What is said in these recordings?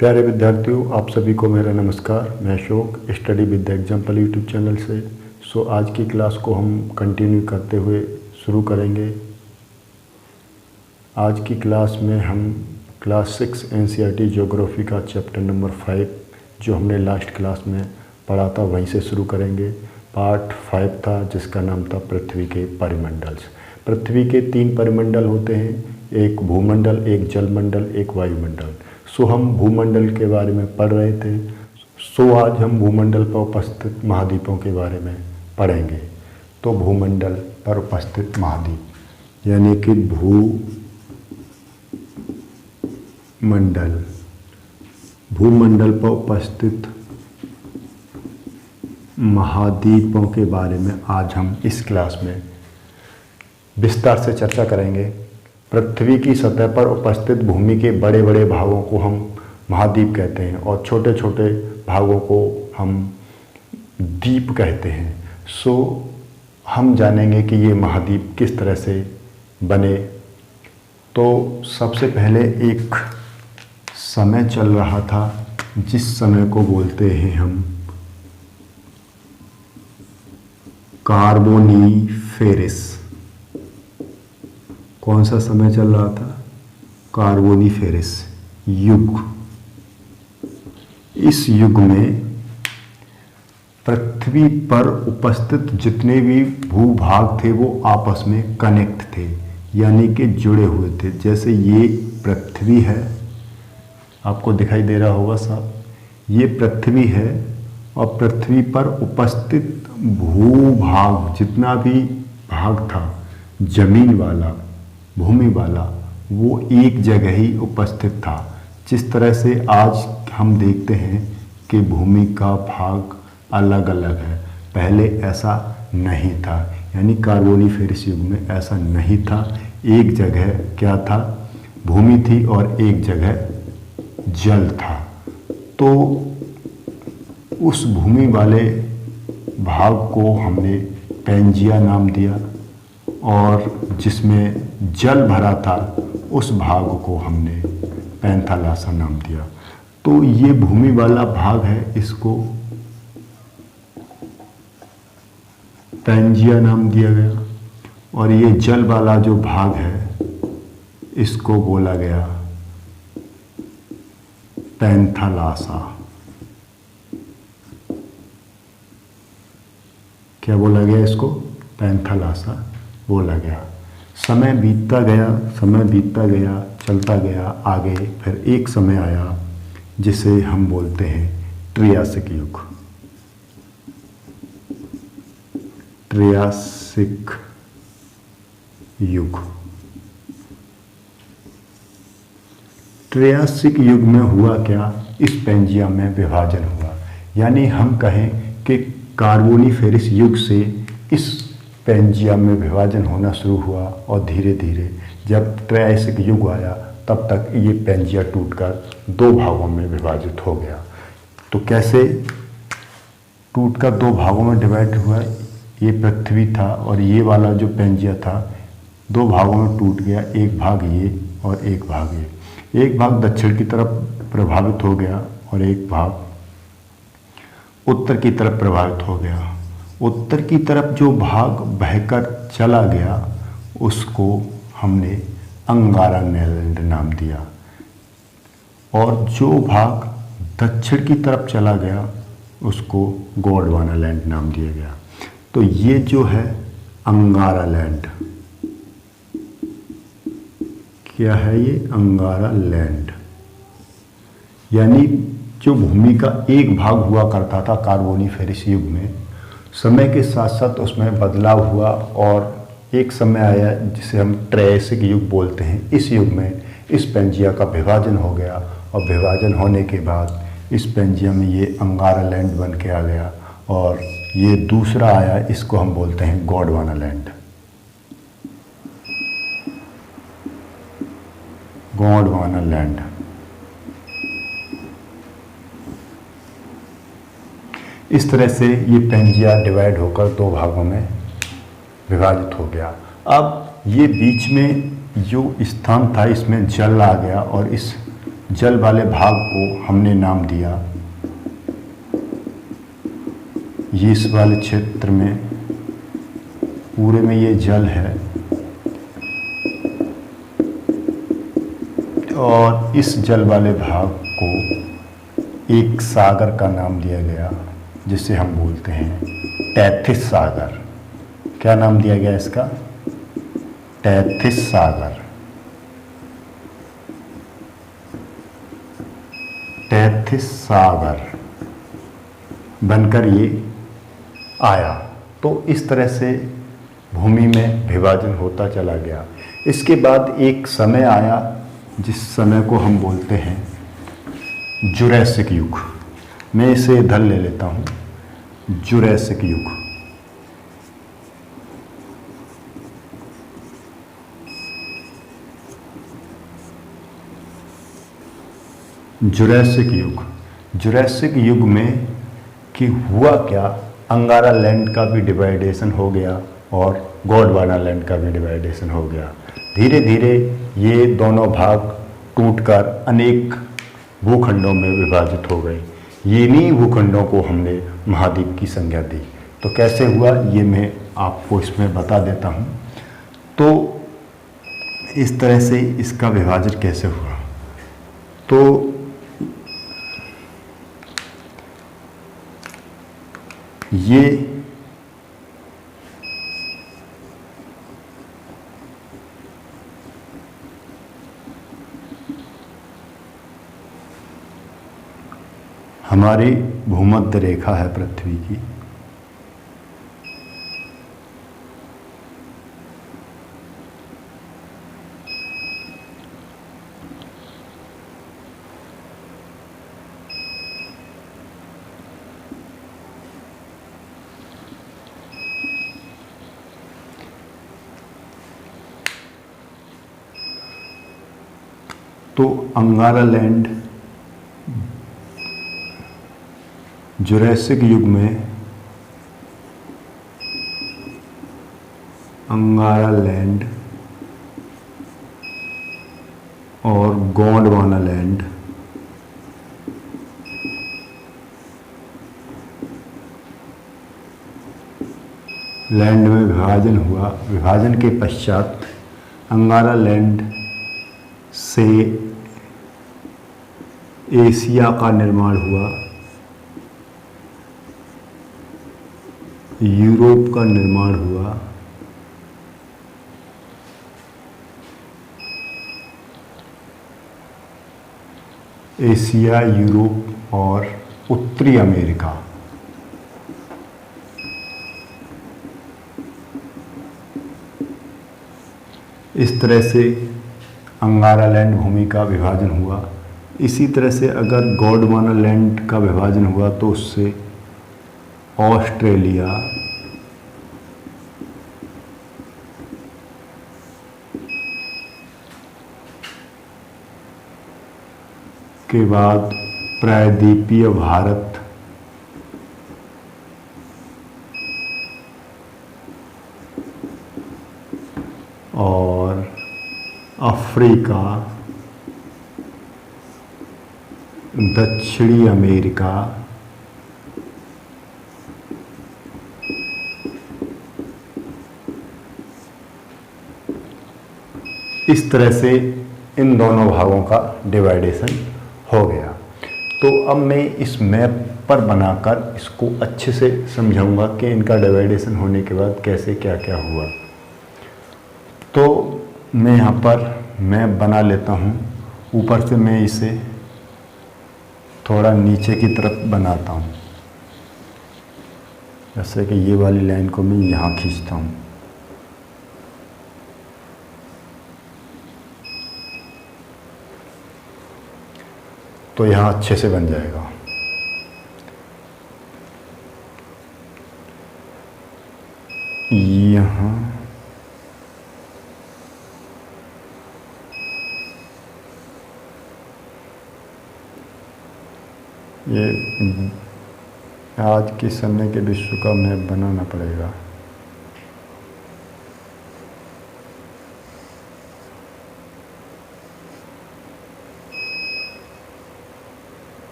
प्यारे विद्यार्थियों, आप सभी को मेरा नमस्कार। मैं Ashok, study with the example YouTube channel से। आज की क्लास को हम कंटिन्यू करते हुए शुरू करेंगे। आज की क्लास में हम क्लास 6 एनसीईआरटी ज्योग्राफी का चैप्टर नंबर 5 जो हमने लास्ट क्लास में पढ़ा था वहीं से शुरू करेंगे। पार्ट 5 था जिसका नाम था पृथ्वी के परिमंडल। पृथ्वी के 3 परिमंडल होते हैं, एक भूमंडल, एक जलमंडल, एक वायुमंडल। हम भूमंडल के बारे में पढ़ रहे थे। आज हम भूमंडल पर उपस्थित महाद्वीपों के बारे में पढ़ेंगे। तो भूमंडल पर उपस्थित महाद्वीप यानी कि भूमंडल पर उपस्थित महाद्वीपों के बारे में आज हम इस क्लास में विस्तार से चर्चा करेंगे। पृथ्वी की सतह पर उपस्थित भूमि के बड़े बड़े भागों को हम महाद्वीप कहते हैं और छोटे छोटे भागों को हम द्वीप कहते हैं। हम जानेंगे कि ये महाद्वीप किस तरह से बने। तो सबसे पहले एक समय चल रहा था जिस समय को बोलते हैं हम कार्बोनीफेरस। कौन सा समय चल रहा था? कार्बोनीफेरस युग। इस युग में पृथ्वी पर उपस्थित जितने भी भूभाग थे वो आपस में कनेक्ट थे, यानी कि जुड़े हुए थे। जैसे ये पृथ्वी है, आपको दिखाई दे रहा होगा साहब, ये पृथ्वी है और पृथ्वी पर उपस्थित भूभाग जितना भी भाग था, जमीन वाला, भूमि वाला, वो एक जगह ही उपस्थित था। जिस तरह से आज हम देखते हैं कि भूमि का भाग अलग अलग है, पहले ऐसा नहीं था। यानी कार्बोनीफेरस युग में ऐसा नहीं था। एक जगह क्या था? भूमि थी और एक जगह जल था। तो उस भूमि वाले भाग को हमने पैंजिया नाम दिया और जिसमें जल भरा था उस भाग को हमने पैंथालासा नाम दिया। तो ये भूमि वाला भाग है, इसको पैंजिया नाम दिया गया और ये जल वाला जो भाग है इसको बोला गया पैंथालासा। क्या बोला गया इसको? पैंथालासा बोला गया। समय बीतता गया, चलता गया आगे। फिर एक समय आया जिसे हम बोलते हैं ट्रियासिक युग। ट्रियासिक युग। ट्रियासिक युग में हुआ क्या? इस पैंजिया में विभाजन हुआ। यानी हम कहें कि कार्बोनीफेरस युग से इस पैंजिया में विभाजन होना शुरू हुआ और धीरे धीरे जब ट्रायसिक युग आया तब तक ये पैंजिया टूटकर 2 भागों में विभाजित हो गया। तो कैसे टूटकर 2 भागों में डिवाइड हुआ? ये पृथ्वी था और ये वाला जो पैंजिया था 2 भागों में टूट गया। एक भाग ये और एक भाग ये। एक भाग दक्षिण की तरफ प्रभावित हो गया और एक भाग उत्तर की तरफ प्रभावित हो गया। उत्तर की तरफ जो भाग बहकर चला गया उसको हमने अंगारा लैंड नाम दिया और जो भाग दक्षिण की तरफ चला गया उसको गोंडवाना लैंड नाम दिया गया। तो ये जो है अंगारा लैंड, क्या है ये? अंगारा लैंड। यानी जो भूमि का एक भाग हुआ करता था कार्बोनीफेरस युग में, समय के साथ साथ उसमें बदलाव हुआ और एक समय आया जिसे हम ट्रायसिक युग बोलते हैं। इस युग में इस पैंजिया का विभाजन हो गया और विभाजन होने के बाद इस पैंजिया में ये अंगारा लैंड बन के आ गया और ये दूसरा आया, इसको हम बोलते हैं गोंडवाना लैंड। गोंडवाना लैंड। इस तरह से ये पैंजिया डिवाइड होकर 2 भागों में विभाजित हो गया। अब ये बीच में जो स्थान था इसमें जल आ गया और इस जल वाले भाग को हमने नाम दिया, ये इस वाले क्षेत्र में पूरे में ये जल है और इस जल वाले भाग को एक सागर का नाम दिया गया जिसे हम बोलते हैं टैथिस सागर। क्या नाम दिया गया इसका? टैथिस सागर। टैथिस सागर बनकर ये आया। तो इस तरह से भूमि में विभाजन होता चला गया। इसके बाद एक समय आया जिस समय को हम बोलते हैं जुरैसिक युग। मैं इसे इधर ले लेता हूँ, जुरैसिक युग। जुरैसिक युग। जुरैसिक युग में कि हुआ क्या, अंगारा लैंड का भी डिवाइडेशन हो गया और गोंडवाना लैंड का भी डिवाइडेशन हो गया। धीरे धीरे ये दोनों भाग टूटकर अनेक भूखंडों में विभाजित हो गए। ये नहीं भूखंडों को हमने महाद्वीप की संज्ञा दी। तो कैसे हुआ ये मैं आपको इसमें बता देता हूँ। तो इस तरह से इसका विभाजन कैसे हुआ, तो ये हमारी भूमध्य रेखा है पृथ्वी की। तो अंगारा लैंड जुरैसिक युग में अंगारा लैंड और गोंडवाना लैंड में विभाजन हुआ। विभाजन के पश्चात अंगारा लैंड से एशिया का निर्माण हुआ, यूरोप का निर्माण हुआ, एशिया, यूरोप और उत्तरी अमेरिका। इस तरह से अंगारा लैंड भूमि का विभाजन हुआ। इसी तरह से अगर गोंडवाना लैंड का विभाजन हुआ तो उससे ऑस्ट्रेलिया, के बाद प्रायद्वीपीय भारत, और अफ्रीका, दक्षिणी अमेरिका, इस तरह से इन दोनों भागों का डिवाइडेशन हो गया। तो अब मैं इस मैप पर बनाकर इसको अच्छे से समझाऊंगा कि इनका डिवाइडेशन होने के बाद कैसे क्या क्या हुआ। तो मैं यहाँ पर मैप बना लेता हूँ। ऊपर से मैं इसे थोड़ा नीचे की तरफ बनाता हूँ, जैसे कि ये वाली लाइन को मैं यहाँ खींचता हूँ। तो यहाँ अच्छे से बन जाएगा। यहाँ ये आज के समय के विश्व का मैप बनाना पड़ेगा।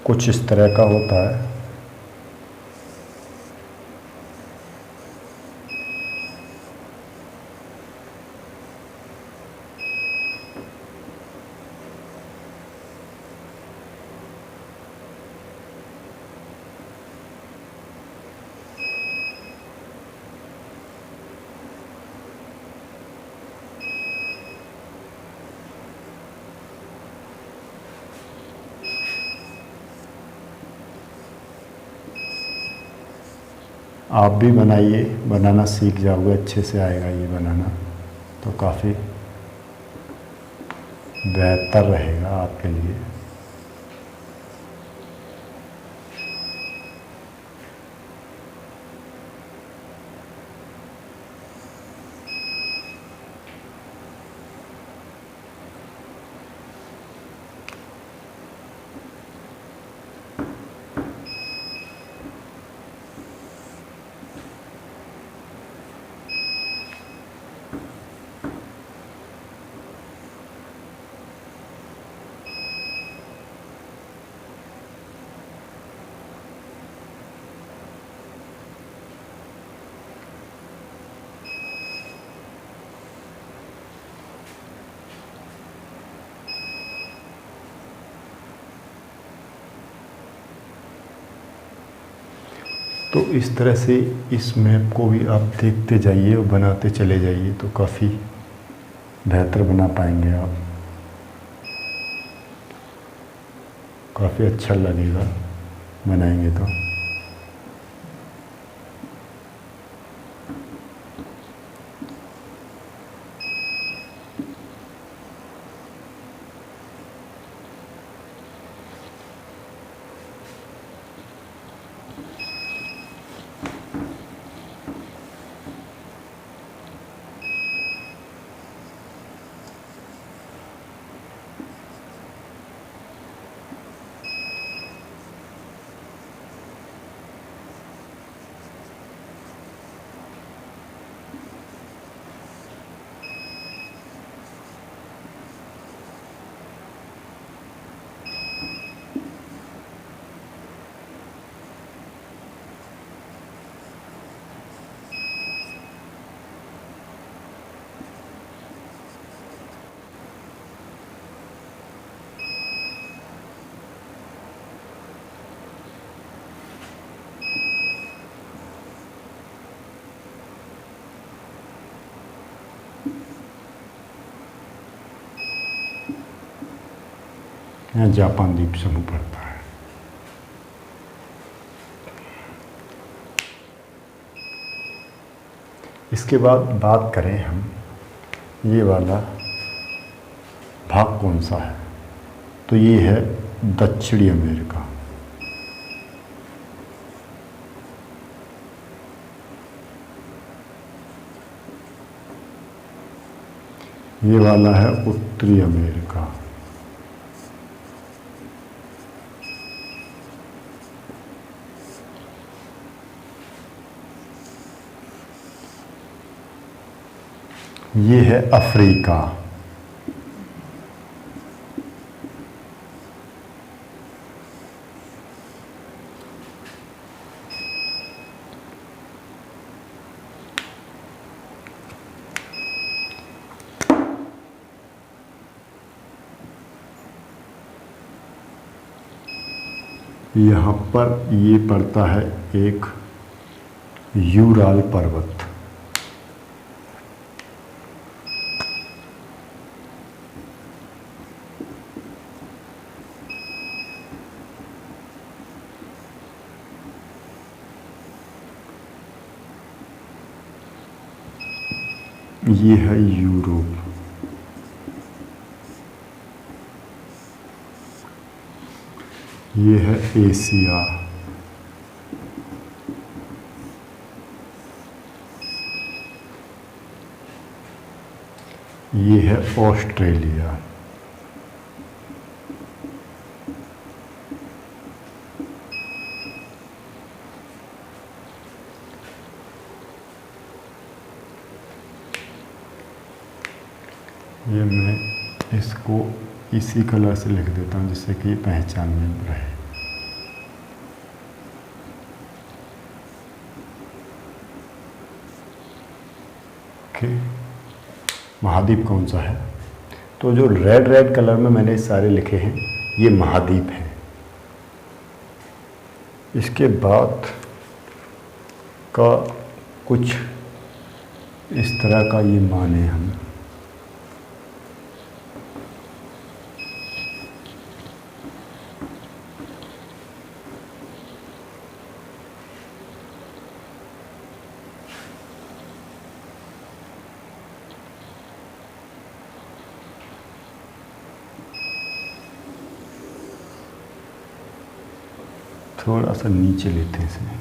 कुछ इस तरह का होता है। आप भी बनाइए, बनाना सीख जाओगे, अच्छे से आएगा ये बनाना, तो काफ़ी बेहतर रहेगा आपके लिए। तो इस तरह से इस मैप को भी आप देखते जाइए और बनाते चले जाइए, तो काफ़ी बेहतर बना पाएंगे आप। काफ़ी अच्छा लगेगा बनाएंगे तो। यहाँ जापान द्वीप समूह पड़ता है। इसके बाद बात करें हम, ये वाला भाग कौन सा है, तो ये है दक्षिणी अमेरिका। ये वाला है उत्तरी अमेरिका। ये है अफ्रीका। यहाँ पर ये पड़ता है एक यूराल पर्वत। ये है यूरोप। ये है एशिया। ये है ऑस्ट्रेलिया। ये मैं इसको इसी कलर से लिख देता हूँ जिससे कि पहचान में रहे। ओके, महाद्वीप कौन सा है? तो जो रेड रेड कलर में मैंने सारे लिखे हैं ये महाद्वीप हैं। इसके बाद का कुछ इस तरह का ये माने हम। थोड़ा सा नीचे लेते हैं इसे।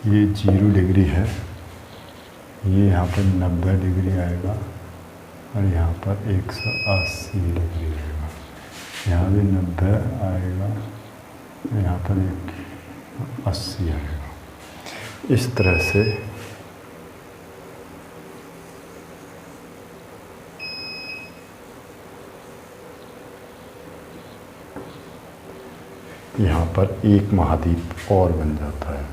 ये 0 डिग्री है, ये यहाँ पर 90 डिग्री आएगा और यहाँ पर 180 डिग्री आएगा। यहाँ भी 90 आएगा, यहाँ पर 180 आएगा। इस तरह से यहाँ पर एक महाद्वीप और बन जाता है।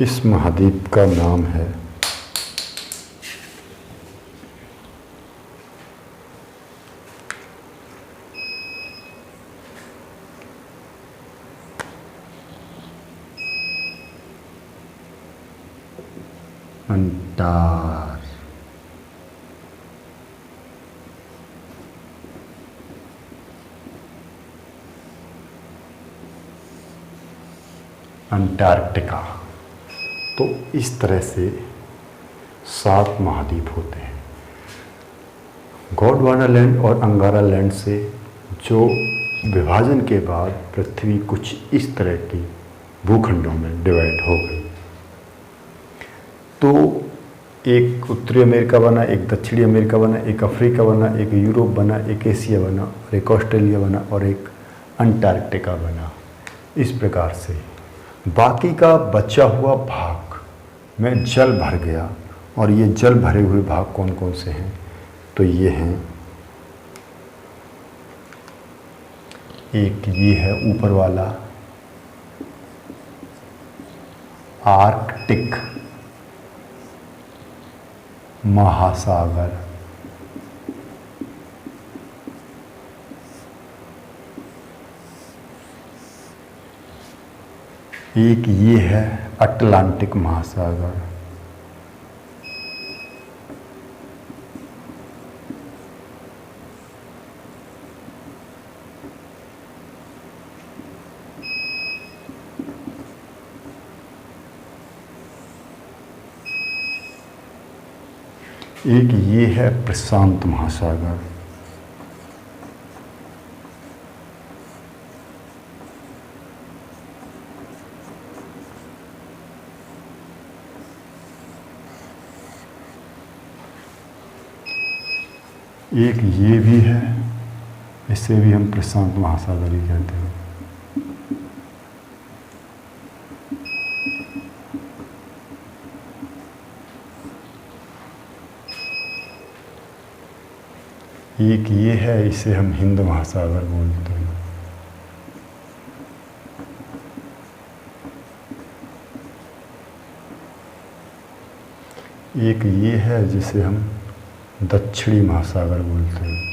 इस महाद्वीप का नाम है अंटार्कटिका। तो इस तरह से 7 महाद्वीप होते हैं। गोंडवाना लैंड और अंगारा लैंड से जो विभाजन के बाद पृथ्वी कुछ इस तरह की भूखंडों में डिवाइड हो गई। तो एक उत्तरी अमेरिका बना, एक दक्षिणी अमेरिका बना, एक अफ्रीका बना, एक यूरोप बना, एक एशिया बना और एक ऑस्ट्रेलिया बना और एक अंटार्कटिका बना। इस प्रकार से बाकी का बचा हुआ भाग में जल भर गया। और ये जल भरे हुए भाग कौन कौन से हैं? तो ये हैं, एक ये है ऊपर वाला आर्कटिक महासागर, एक ये है अटलांटिक महासागर, एक ये है प्रशांत महासागर, एक ये भी है, इसे भी हम प्रशांत महासागर ही कहते हैं। एक ये है, इसे हम हिंद महासागर बोलते हैं। एक ये है जिसे हम दक्षिणी महासागर बोलते हैं।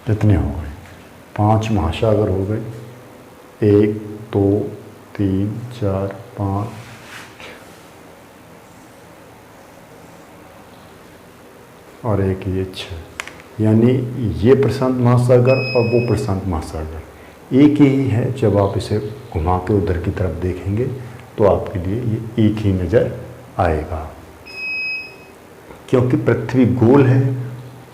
कितने हो गए? 5 महासागर हो गए। 1 2 3 4 5 और एक ये 6, यानी ये प्रशांत महासागर और वो प्रशांत महासागर एक ही है। जब आप इसे घुमा के उधर की तरफ देखेंगे तो आपके लिए ये एक ही नज़र आएगा, क्योंकि पृथ्वी गोल है।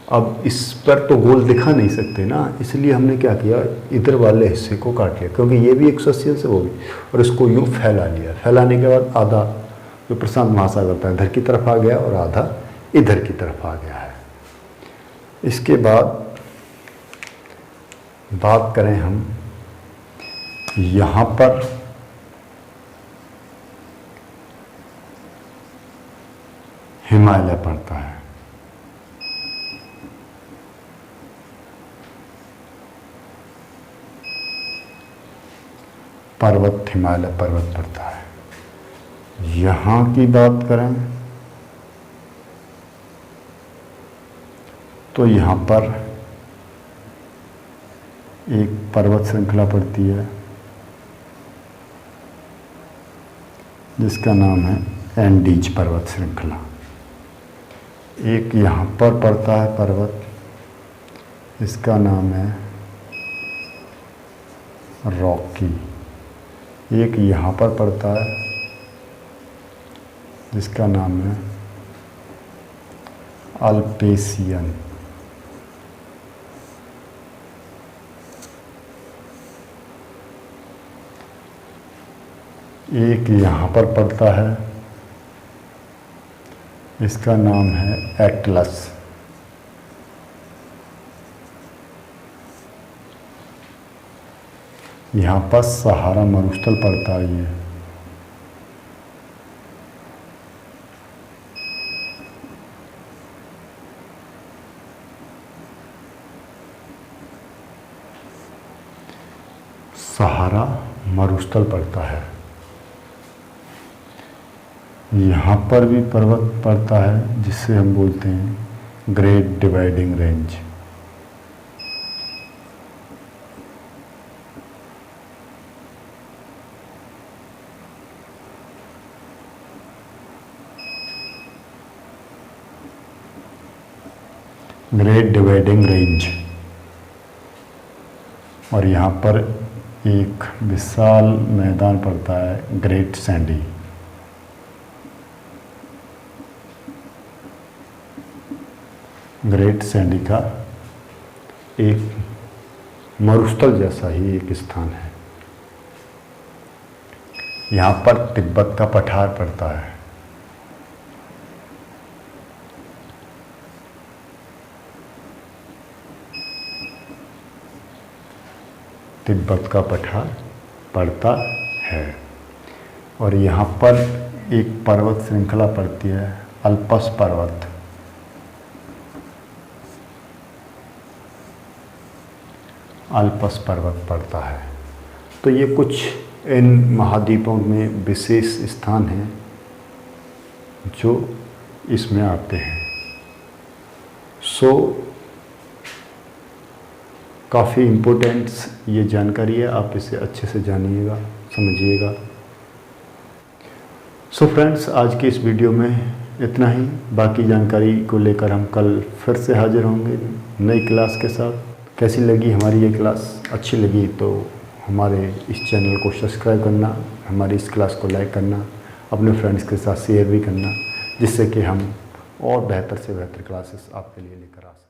अब इस पर तो गोल दिखा नहीं सकते ना, इसलिए हमने क्या किया, इधर वाले हिस्से को काट लिया, क्योंकि ये भी 180 से वो भी, और इसको यूँ फैला लिया। फैलाने के बाद आधा जो प्रशांत महासागर था इधर की तरफ आ गया और आधा इधर की तरफ आ गया है। इसके बाद बात करें हम, यहाँ पर हिमालय पड़ता है। पर्वत, हिमालय पर्वत पड़ता है। यहाँ की बात करें तो यहाँ पर एक पर्वत श्रृंखला पड़ती है जिसका नाम है एंडीज पर्वत श्रृंखला। एक यहाँ पर पड़ता है पर्वत, इसका नाम है रॉकी। एक यहाँ पर पड़ता है जिसका नाम है अल्पेशियन। एक यहाँ पर पड़ता है, इसका नाम है एटलस। यहाँ पर सहारा मरुस्थल पड़ता है ये। सहारा मरुस्थल पड़ता है। यहाँ पर भी पर्वत पड़ता है जिसे हम बोलते हैं great dividing range. Great dividing range. और यहाँ पर एक विशाल मैदान पड़ता है ग्रेट सैंडी। ग्रेट सैंडी का एक मरुस्थल जैसा ही एक स्थान है। यहाँ पर तिब्बत का पठार पड़ता है। तिब्बत का पठार पड़ता है। और यहाँ पर एक पर्वत श्रृंखला पड़ती है अल्पस पर्वत। अल्पस पर्वत पड़ता है। तो ये कुछ इन महाद्वीपों में विशेष स्थान हैं जो इसमें आते हैं। काफ़ी इम्पोर्टेंट्स ये जानकारी है, आप इसे अच्छे से जानिएगा, समझिएगा। फ्रेंड्स, आज की इस वीडियो में इतना ही। बाकी जानकारी को लेकर हम कल फिर से हाजिर होंगे नई क्लास के साथ। कैसी लगी हमारी ये क्लास? अच्छी लगी तो हमारे इस चैनल को सब्सक्राइब करना, हमारी इस क्लास को लाइक करना, अपने फ्रेंड्स के साथ शेयर भी करना, जिससे कि हम और बेहतर से बेहतर क्लासेस आपके लिए लेकर आ सकें।